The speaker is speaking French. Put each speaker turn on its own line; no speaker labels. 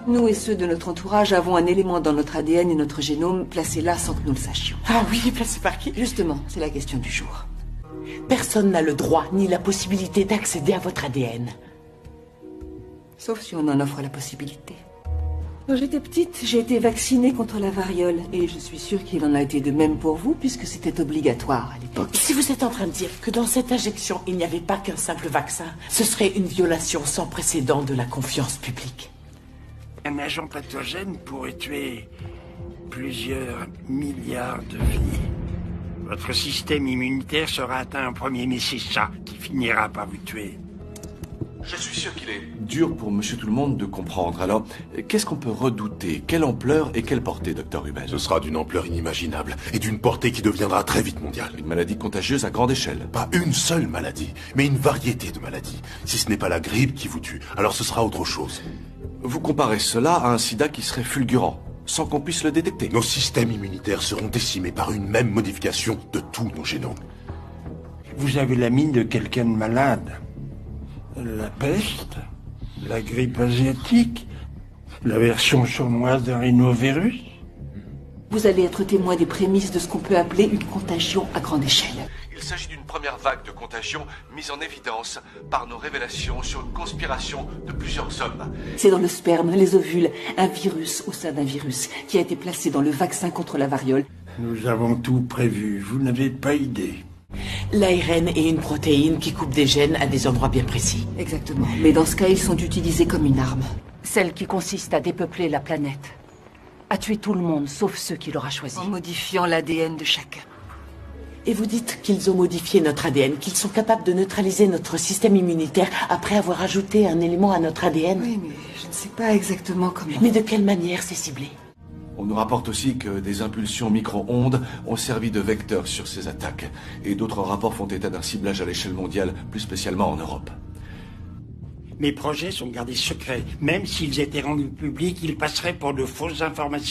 Nous et ceux de notre entourage avons un élément dans notre ADN et notre génome placé là sans que nous le sachions.
Ah oui, placé par qui?
Justement, c'est la question du jour.
Personne n'a le droit ni la possibilité d'accéder à votre ADN.
Sauf si on en offre la possibilité. Quand j'étais petite, j'ai été vaccinée contre la variole. Et je suis sûre qu'il en a été de même pour vous, puisque c'était obligatoire à l'époque.
Si vous êtes en train de dire que dans cette injection, il n'y avait pas qu'un simple vaccin, ce serait une violation sans précédent de la confiance publique.
Un agent pathogène pourrait tuer plusieurs milliards de vies. Votre système immunitaire sera atteint en premier, mais c'est ça qui finira par vous tuer.
Je suis sûr qu'il est dur pour Monsieur Tout-le-Monde de comprendre. Alors, qu'est-ce qu'on peut redouter? Quelle ampleur et quelle portée, Dr. Ruben?
Ce sera d'une ampleur inimaginable et d'une portée qui deviendra très vite mondiale.
Une maladie contagieuse à grande échelle.
Pas une seule maladie, mais une variété de maladies. Si ce n'est pas la grippe qui vous tue, alors ce sera autre chose.
Vous comparez cela à un sida qui serait fulgurant, sans qu'on puisse le détecter.
Nos systèmes immunitaires seront décimés par une même modification de tous nos génomes.
Vous avez la mine de quelqu'un de malade. La peste, la grippe asiatique, la version sournoise d'un rhinovirus.
Vous allez être témoin des prémices de ce qu'on peut appeler une contagion à grande échelle.
Il s'agit d'une première vague de contagion mise en évidence par nos révélations sur une conspiration de plusieurs hommes.
C'est dans le sperme, les ovules, un virus au sein d'un virus qui a été placé dans le vaccin contre la variole.
Nous avons tout prévu, vous n'avez pas idée.
L'ARN est une protéine qui coupe des gènes à des endroits bien précis.
Exactement. Mais dans ce cas, ils sont utilisés comme une arme. Celle qui consiste à dépeupler la planète. À tuer tout le monde, sauf ceux qui l'aura choisi. En modifiant l'ADN de chacun.
Et vous dites qu'ils ont modifié notre ADN, qu'ils sont capables de neutraliser notre système immunitaire après avoir ajouté un élément à notre ADN?
Oui, mais je ne sais pas exactement comment.
Mais de quelle manière c'est ciblé?
On nous rapporte aussi que des impulsions micro-ondes ont servi de vecteurs sur ces attaques. Et d'autres rapports font état d'un ciblage à l'échelle mondiale, plus spécialement en Europe.
Mes projets sont gardés secrets. Même s'ils étaient rendus publics, ils passeraient pour de fausses informations.